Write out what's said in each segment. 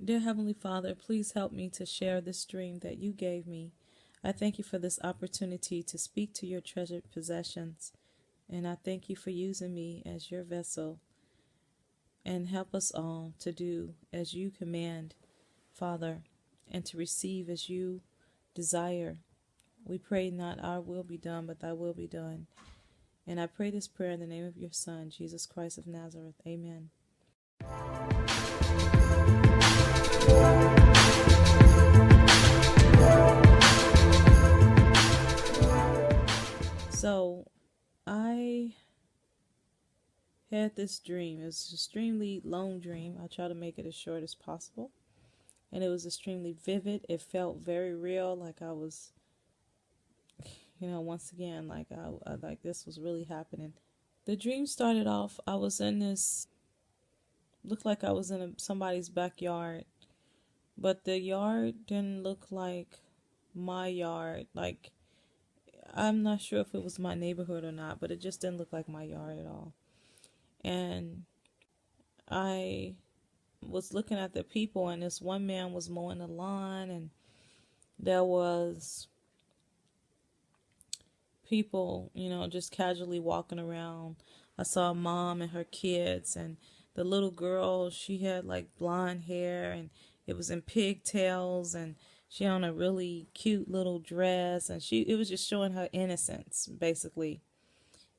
Dear Heavenly Father, please help me to share this dream that you gave me. I thank you for this opportunity to speak to your treasured possessions, and I thank you for using me as your vessel. And help us all to do as you command, Father, and to receive as you desire. We pray not our will be done, but thy will be done. And I pray this prayer in the name of your Son, Jesus Christ of Nazareth. Amen. So I had this dream. It was an extremely long dream. I try to make it as short as possible. And it was extremely vivid. It felt very real, like I was, once again, like like this was really happening. The dream started off, I was in this, looked like I was in somebody's backyard, but the yard didn't look like my yard. Like, I'm not sure if it was my neighborhood or not, but it just didn't look like my yard at all. And I was looking at the people, and this one man was mowing the lawn, and there was people, just casually walking around. I saw a mom and her kids, and the little girl, she had like blonde hair, and it was in pigtails, and she on a really cute little dress, and it was just showing her innocence, basically.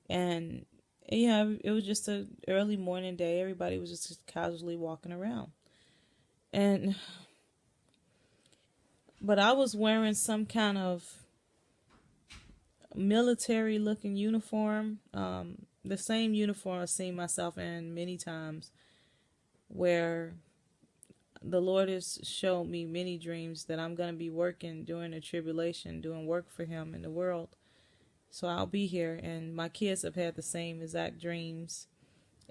And yeah, it was just a early morning day. Everybody was just casually walking around. But I was wearing some kind of military looking uniform, the same uniform I've seen myself in many times, where the Lord has shown me many dreams that I'm going to be working during the tribulation, doing work for him in the world. So I'll be here, and my kids have had the same exact dreams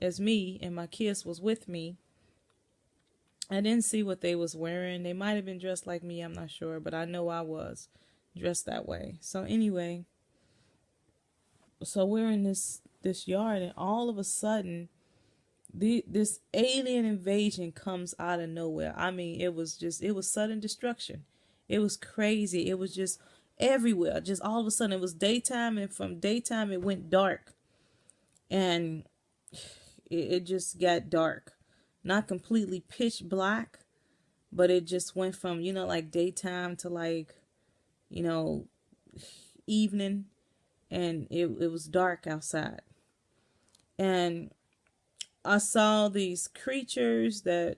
as me, and my kids was with me. I didn't see what they was wearing. They might have been dressed like me, I'm not sure, but I know I was dressed that way. So anyway, so we're in this yard, and all of a sudden this alien invasion comes out of nowhere. I mean, it was sudden destruction. It was crazy. It was just everywhere. Just all of a sudden it was daytime, and from daytime it went dark. And it just got dark. Not completely pitch black, but it just went from, like daytime to like, evening, and it was dark outside. And I saw these creatures that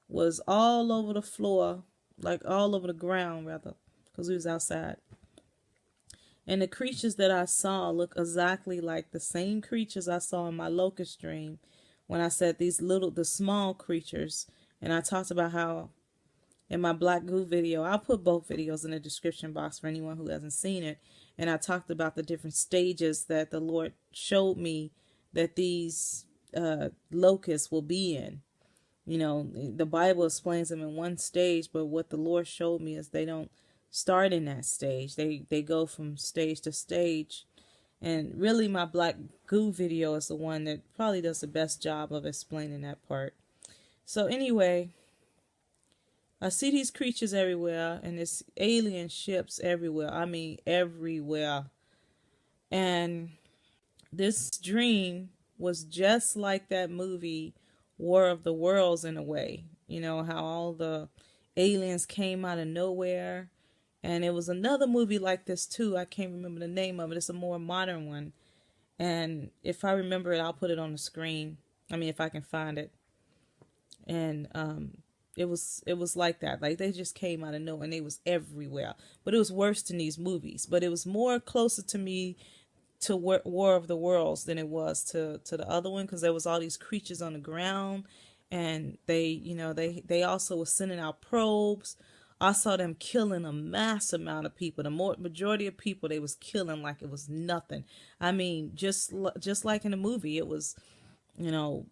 was all over the floor, like all over the ground rather, because we was outside. And the creatures that I saw look exactly like the same creatures I saw in my locust dream when I said the small creatures. And I talked about how in my Black Goo video, I'll put both videos in the description box for anyone who hasn't seen it. And I talked about the different stages that the Lord showed me that these locusts will be in. The Bible explains them in one stage, but what the Lord showed me is they don't start in that stage. They go from stage to stage. And really my Black Goo video is the one that probably does the best job of explaining that part. So anyway, I see these creatures everywhere, and there's alien ships everywhere. I mean, everywhere. And this dream was just like that movie War of the Worlds in a way. How all the aliens came out of nowhere. And it was another movie like this too. I can't remember the name of it. It's a more modern one. And if I remember it, I'll put it on the screen. I mean, if I can find it. And it was like that. Like they just came out of nowhere, and they was everywhere. But it was worse than these movies. But it was more closer to me to War of the Worlds than it was to the other one, because there was all these creatures on the ground, and they also were sending out probes. I saw them killing a mass amount of people. The majority of people they was killing like it was nothing. I mean, just like in the movie, it was,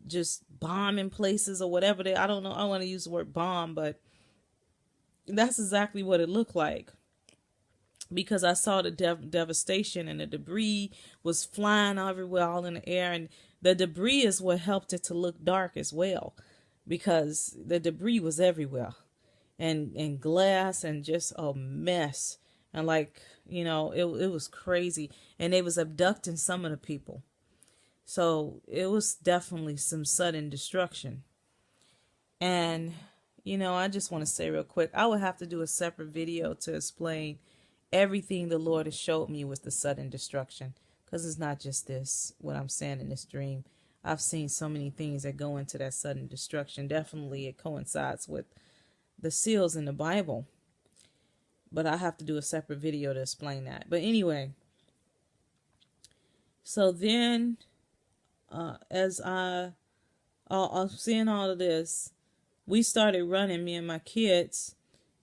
just bombing places or whatever. I don't know. I want to use the word bomb, but that's exactly what it looked like. Because I saw the devastation, and the debris was flying everywhere, all in the air. And the debris is what helped it to look dark as well. because the debris was everywhere, and glass, and just a mess. And like, it was crazy. And they was abducting some of the people. So it was definitely some sudden destruction. And, I just want to say real quick, I would have to do a separate video to explain everything the Lord has showed me with the sudden destruction. Because it's not just this, what I'm saying in this dream. I've seen so many things that go into that sudden destruction. Definitely it coincides with the seals in the Bible. But I have to do a separate video to explain that. But anyway, so then as I seeing all of this, we started running, me and my kids.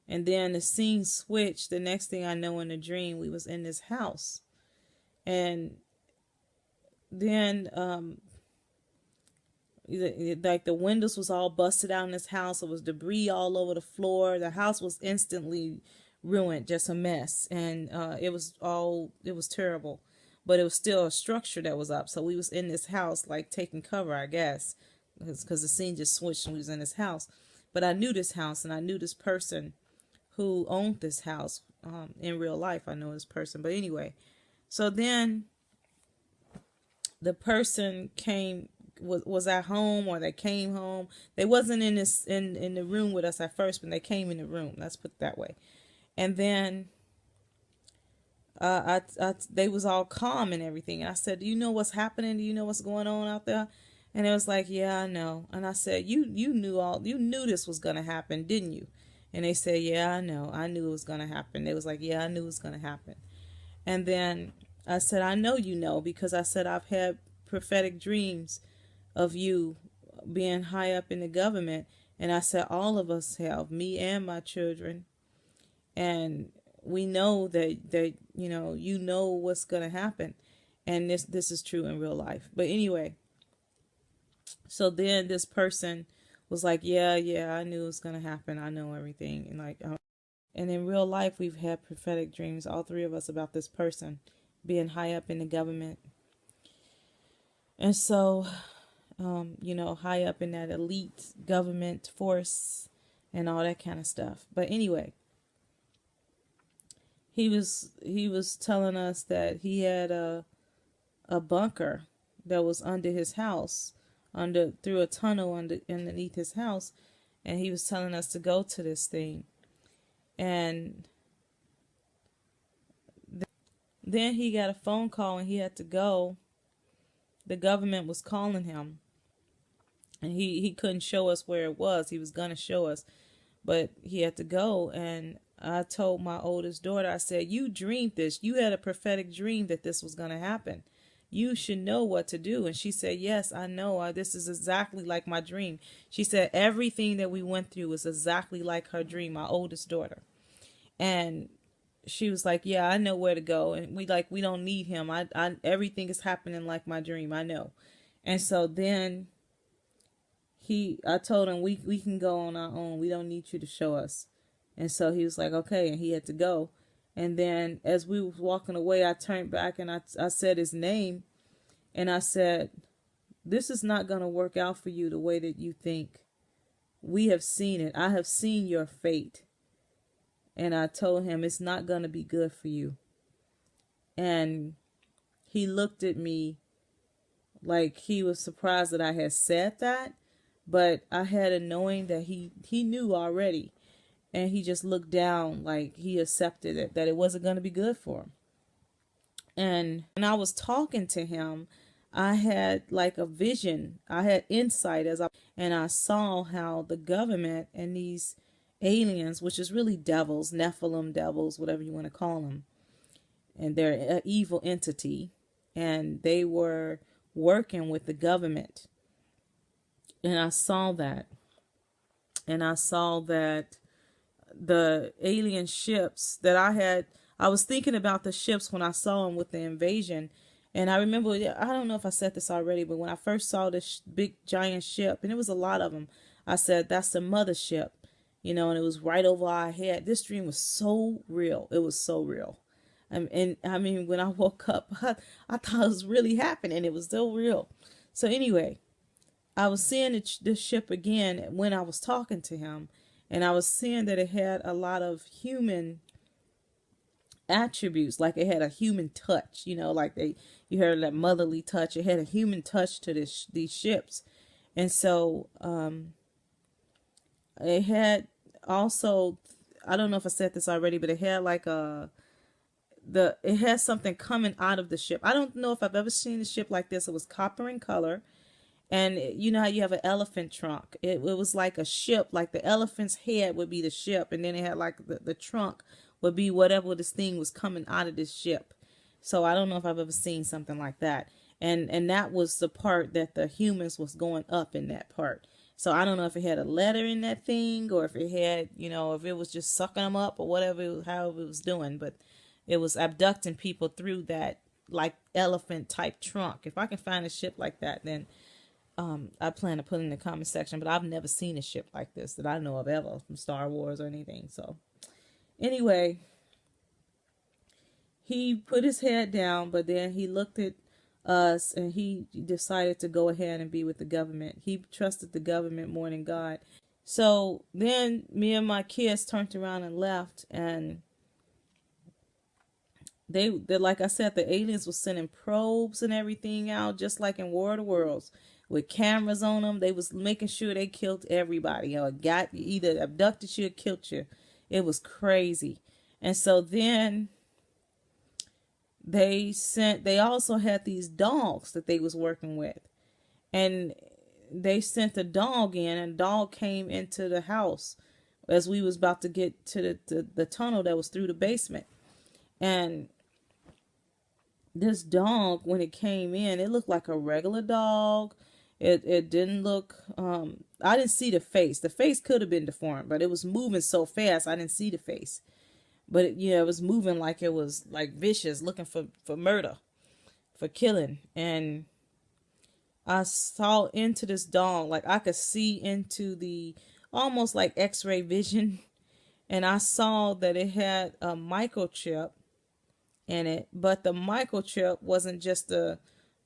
And then the scene switched. The next thing I know, in the dream, we was in this house. And then like the windows was all busted out in this house. It was debris all over the floor. The house was instantly ruined, just a mess. And it was terrible. But it was still a structure that was up. So we was in this house, like taking cover, I guess, because the scene just switched and we was in this house. But I knew this house, and I knew this person who owned this house. In real life, I know this person. But anyway, so then the person was at home, or they came home. They wasn't in the room with us at first, but they came in the room. Let's put it that way. And then they was all calm and everything. And I said, "Do you know what's happening? Do you know what's going on out there?" And it was like, "Yeah, I know." And I said, you knew this was gonna happen, didn't you?" And they said, "Yeah, I know. I knew it was gonna happen." They was like, "Yeah, I knew it was gonna happen." And then I said, "I know you know, because," I said, "I've had prophetic dreams of you being high up in the government." And I said, "All of us have, me and my children. And we know that you know what's gonna happen." And this is true in real life. But anyway, so then this person was like, yeah, I knew it was gonna happen. I know everything. And like, and in real life, we've had prophetic dreams, all three of us, about this person being high up in the government. And so, high up in that elite government force and all that kind of stuff. But anyway, he was telling us that he had a bunker that was under his house, through a tunnel underneath his house, and he was telling us to go to this thing. And then he got a phone call and he had to go. The government was calling him, and he couldn't show us where it was. He was gonna show us, but he had to go. And I told my oldest daughter, I said, "You dreamed this. You had a prophetic dream that this was gonna happen. You should know what to do." And she said, "Yes, I know. This is exactly like my dream." She said everything that we went through was exactly like her dream, my oldest daughter. And she was like, "Yeah, I know where to go." And we don't need him. I everything is happening like my dream. I know. And so then I told him we can go on our own. We don't need you to show us. And so he was like, "Okay," and he had to go. And then as we were walking away, I turned back and I said his name. And I said, "This is not going to work out for you the way that you think. We have seen it. I have seen your fate." And I told him, "It's not going to be good for you." And he looked at me like he was surprised that I had said that. But I had a knowing that he knew already. And he just looked down like he accepted it, that it wasn't going to be good for him. And when I was talking to him, I had like a vision. I had insight and I saw how the government and these aliens, which is really devils, Nephilim devils, whatever you want to call them, and they're an evil entity, and they were working with the government. And I saw that. And I saw that the alien ships that I was thinking about the ships when I saw them with the invasion. And I remember, I don't know if I said this already, but when I first saw this big giant ship, and it was a lot of them, I said, "That's the mothership," and it was right over our head. This dream was so real. It was so real. And I mean, when I woke up, I thought it was really happening. It was still real. So anyway, I was seeing the ship again when I was talking to him, and I was seeing that it had a lot of human attributes, like it had a human touch, like you heard that motherly touch. It had a human touch to these ships. And so it had also, I don't know if I said this already, but it had like it had something coming out of the ship. I don't know if I've ever seen a ship like this. It was copper in color. And you know how you have an elephant trunk? It was like a ship, like the elephant's head would be the ship, and then it had like the trunk would be whatever this thing was coming out of this ship. So I don't know if I've ever seen something like that. And that was the part that the humans was going up in that part. So I don't know if it had a letter in that thing, or if it had, if it was just sucking them up or whatever, however it was doing. But it was abducting people through that like elephant type trunk. If I can find a ship like that, then I plan to put in the comment section, but I've never seen a ship like this that I know of ever from Star Wars or anything. So anyway, he put his head down, but then he looked at us and he decided to go ahead and be with the government. He trusted the government more than God. So then me and my kids turned around and left, and they like I said, the aliens were sending probes and everything out, just like in War of the Worlds, with cameras on them. They was making sure they killed everybody, or got either abducted you or killed you. It was crazy. And so then they also had these dogs that they was working with, and they sent a dog in, and dog came into the house as we was about to get to the tunnel that was through the basement. And this dog, when it came in, it looked like a regular dog. It didn't look, I didn't see the face. The face could have been deformed, but it was moving so fast, I didn't see the face. But it was moving like it was like vicious, looking for murder, for killing. And I saw into this dog, like I could see into the almost like x-ray vision. And I saw that it had a microchip in it, but the microchip wasn't just a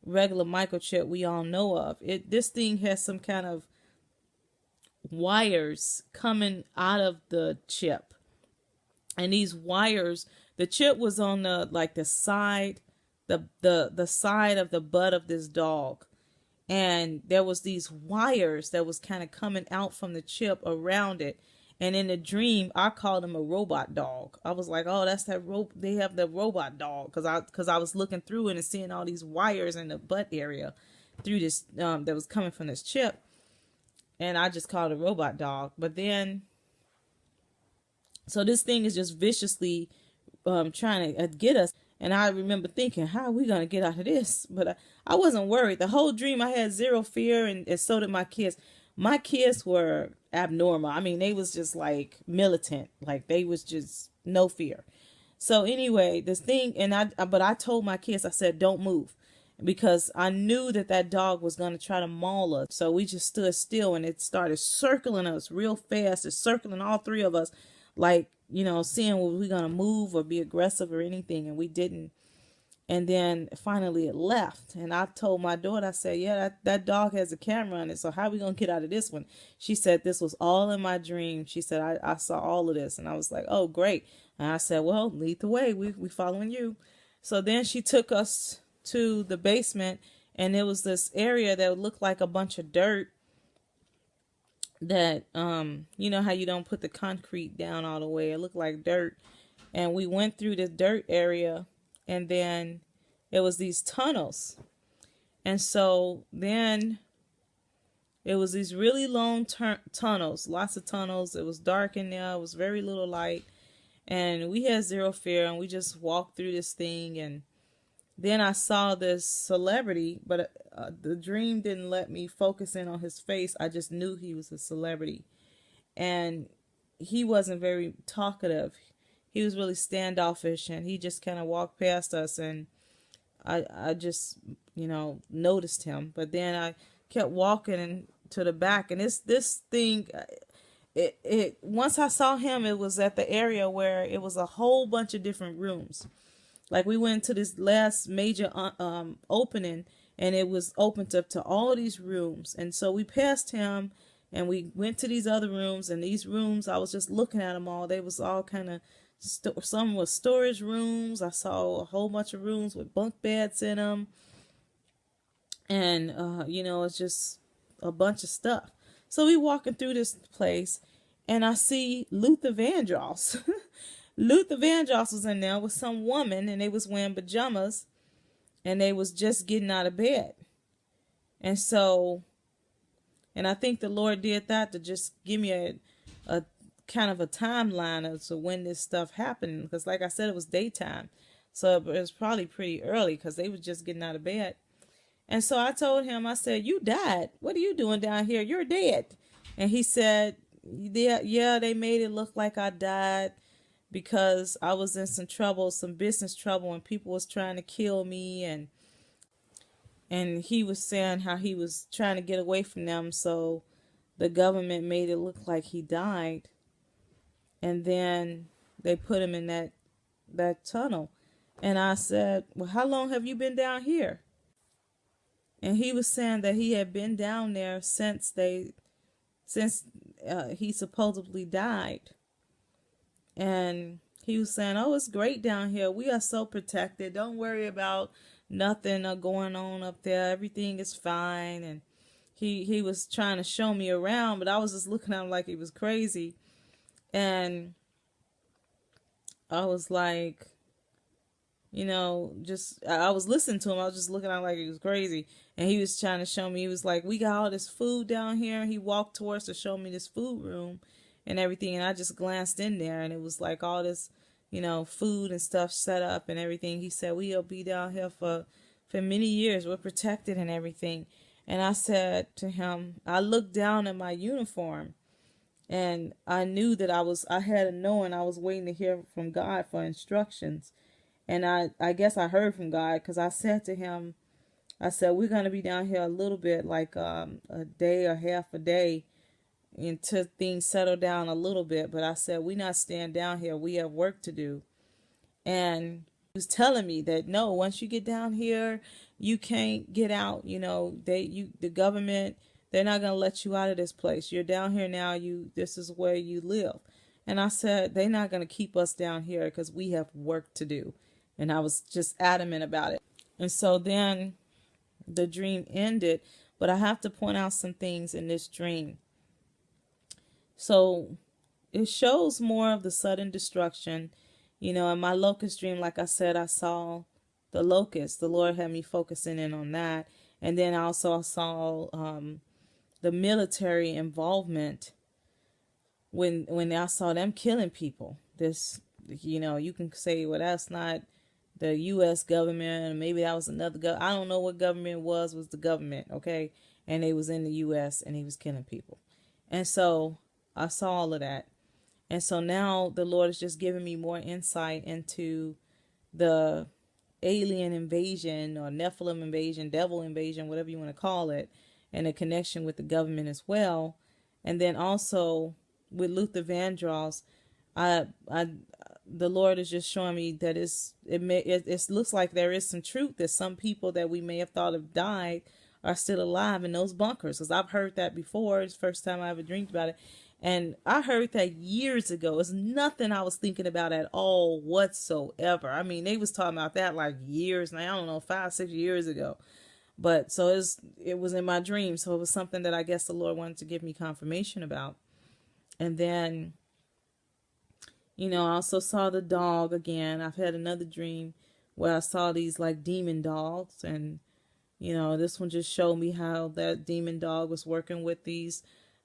regular microchip we all know of. This thing has some kind of wires coming out of the chip, and these wires, the chip was on the side, the side of the butt of this dog, and there was these wires that was kind of coming out from the chip around it. And in the dream, I called him a robot dog. I was like, oh, that's that they have the robot dog. Cause I was looking through it and seeing all these wires in the butt area through this, that was coming from this chip. And I just called it a robot dog. But then, so this thing is just viciously, trying to get us. And I remember thinking, how are we going to get out of this? But I wasn't worried. The whole dream, I had zero fear, and so did my kids. My kids were abnormal. I mean, they was just like militant. Like they was just no fear. So anyway, this thing, but I told my kids, I said, don't move, because I knew that dog was going to try to maul us. So we just stood still, and it started circling us real fast. It's circling all three of us, like, seeing were we going to move or be aggressive or anything. And we didn't. And then finally it left. And I told my daughter, I said, yeah, that dog has a camera on it. So how are we going to get out of this one? She said, this was all in my dream. She said, I saw all of this. And I was like, oh, great. And I said, well, lead the way. We following you. So then she took us to the basement, and it was this area that looked like a bunch of dirt that, you know how you don't put the concrete down all the way. It looked like dirt. And we went through the dirt area, and then it was these tunnels. And so then it was these really long tunnels, lots of tunnels. It was dark in there. It was very little light. And we had zero fear, and we just walked through this thing. And then I saw this celebrity, but the dream didn't let me focus in on his face. I just knew he was a celebrity. And he wasn't very talkative. He was really standoffish, and he just kind of walked past us, and I just, noticed him. But then I kept walking to the back, and this thing, once I saw him, it was at the area where it was a whole bunch of different rooms. Like we went to this last major opening, and it was opened up to all these rooms. And so we passed him and we went to these other rooms, and these rooms, I was just looking at them all. They was all kind of, some was storage rooms. I saw a whole bunch of rooms with bunk beds in them. And, it's just a bunch of stuff. So we walking through this place, and I see Luther Vandross. Luther Vandross was in there with some woman, and they was wearing pajamas, and they was just getting out of bed. And so, and I think the Lord did that to just give me a kind of a timeline as to when this stuff happened. Because like I said, it was daytime. So it was probably pretty early because they was just getting out of bed. And so I told him, I said, "You died. What are you doing down here? You're dead." And he said, yeah, they made it look like I died because I was in some trouble, some business trouble, and people was trying to kill me. And he was saying how he was trying to get away from them. So the government made it look like he died. And then they put him in that tunnel. And I said, "Well, how long have you been down here?" And he was saying that he had been down there since he supposedly died. And he was saying, "Oh, it's great down here. We are so protected. Don't worry about nothing going on up there. Everything is fine." And he was trying to show me around, but I was just looking at him like he was crazy. And I was like, I was listening to him. I was just looking at him like he was crazy. And he was trying to show me, he was like, "We got all this food down here." And he walked towards to show me this food room and everything. And I just glanced in there, and it was like all this, food and stuff set up and everything. He said, "We'll be down here for many years. We're protected and everything." And I said to him, I looked down at my uniform, and I knew that I had a knowing. I was waiting to hear from God for instructions. And I guess I heard from God, because I said to him, I said, "We're going to be down here a little bit, like a day or half a day, until things settle down a little bit. But I said, we're not staying down here. We have work to do." And he was telling me that, no, once you get down here, you can't get out. The government, they're not going to let you out of this place. You're down here now. This is where you live. And I said, they're not going to keep us down here because we have work to do. And I was just adamant about it. And so then the dream ended, but I have to point out some things in this dream. So it shows more of the sudden destruction. In my locust dream, like I said, I saw the locust. The Lord had me focusing in on that. And then I also saw the military involvement when I saw them killing people. You can say, well, that's not the U.S. government, maybe that was another government. I don't know what government was the government, okay? And they was in the U.S. and he was killing people. And so I saw all of that. And so now the Lord is just giving me more insight into the alien invasion or Nephilim invasion, devil invasion, whatever you want to call it, and a connection with the government as well. And then also with Luther Vandross, the Lord is just showing me that it looks like there is some truth that some people that we may have thought have died are still alive in those bunkers. Because I've heard that before. It's the first time I ever dreamed about it. And I heard that years ago. It's nothing I was thinking about at all whatsoever. I mean, they was talking about that like years now. I don't know, 5-6 years ago. But so it was in my dream. So it was something that I guess the Lord wanted to give me confirmation about. And then I also saw the dog again. I've had another dream where I saw these like demon dogs. And, this one just showed me how that demon dog was working with these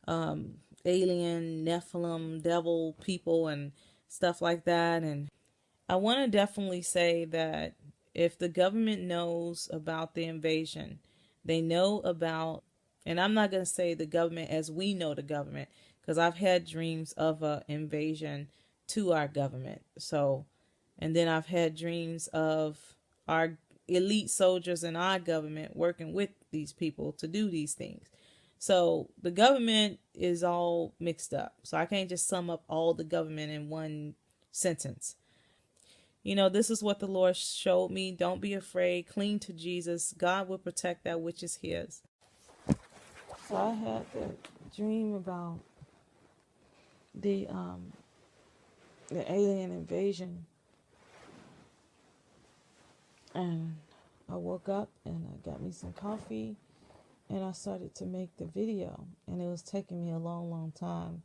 alien, Nephilim, devil people and stuff like that. And I want to definitely say that if the government knows about the invasion, they know about, and I'm not going to say the government as we know the government, because I've had dreams of an invasion to our government. So, and then I've had dreams of our elite soldiers in our government working with these people to do these things. So the government is all mixed up. So I can't just sum up all the government in one sentence. This is what the Lord showed me. Don't be afraid. Cling to Jesus. God will protect that which is His. So I had that dream about the alien invasion, and I woke up and I got me some coffee, and I started to make the video, and it was taking me a long, long time.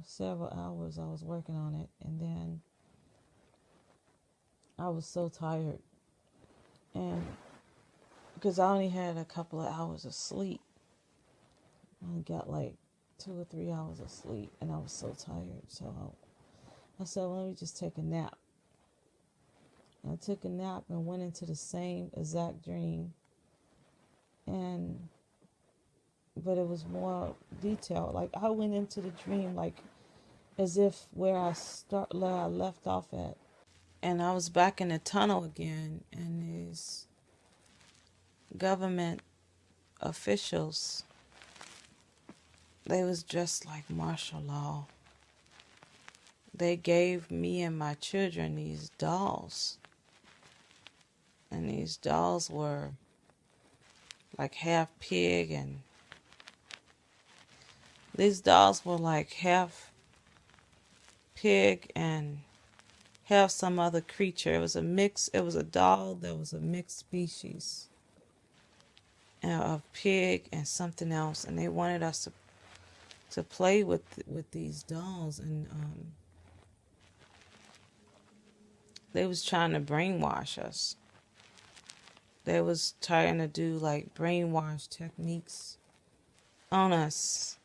Several hours I was working on it, and then I was so tired, and because I only had a couple of hours of sleep, I got like 2 or 3 hours of sleep, and I was so tired. So I said, well, let me just take a nap. And I took a nap and went into the same exact dream, but it was more detailed. Like I went into the dream like as if where I left off at, and I was back in the tunnel again, and these government officials, they was dressed like martial law. They gave me and my children these dolls, and these dolls were like half pig, and these dolls were like half pig and have some other creature. It was a mix. It was a doll that was a mixed species of pig and something else, and they wanted us to play with these dolls, and they was trying to brainwash us. They was trying to do like brainwash techniques on us,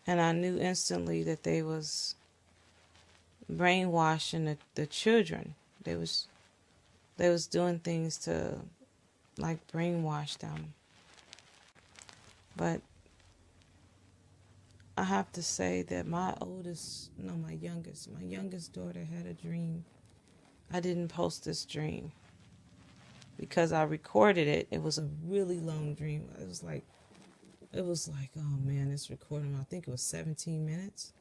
and I knew instantly that they was brainwashing the children. They was doing things to like brainwash them. But I have to say that my youngest daughter had a dream. I didn't post this dream because I recorded it. It was a really long dream. It was like, oh man, this recording, I think it was 17 minutes.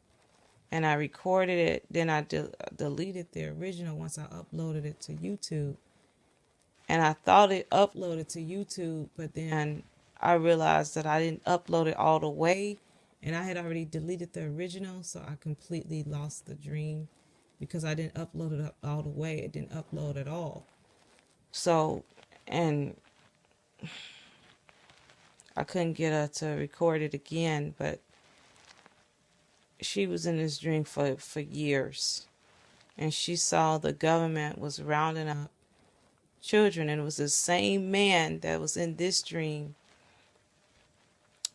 And I recorded it, then I deleted the original once I uploaded it to YouTube. And I thought it uploaded to YouTube, but then I realized that I didn't upload it all the way. And I had already deleted the original, so I completely lost the dream because I didn't upload it up all the way. It didn't upload at all. So, and I couldn't get her to record it again, but she was in this dream for years, and she saw the government was rounding up children, and it was the same man that was in this dream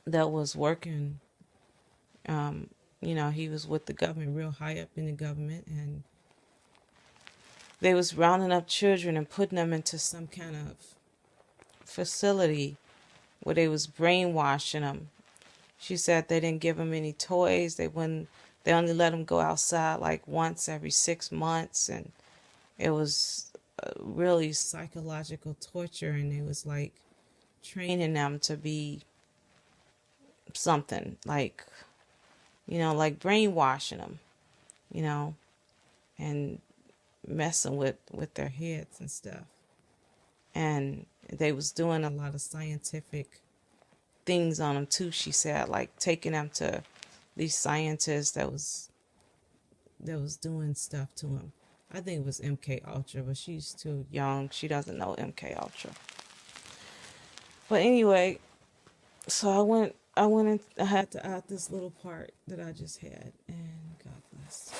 that was working. He was with the government, real high up in the government, and they was rounding up children and putting them into some kind of facility where they was brainwashing them. She said they didn't give them any toys. They only let them go outside like once every 6 months, and it was really psychological torture, and it was like training them to be something like, like brainwashing them, and messing with their heads and stuff. And they was doing a lot of scientific things on them too, she said, like taking them to these scientists that was doing stuff to them. I think it was MK Ultra, but she's too young. She doesn't know MK Ultra. But anyway, so I went and I had to add this little part that I just had, and God bless.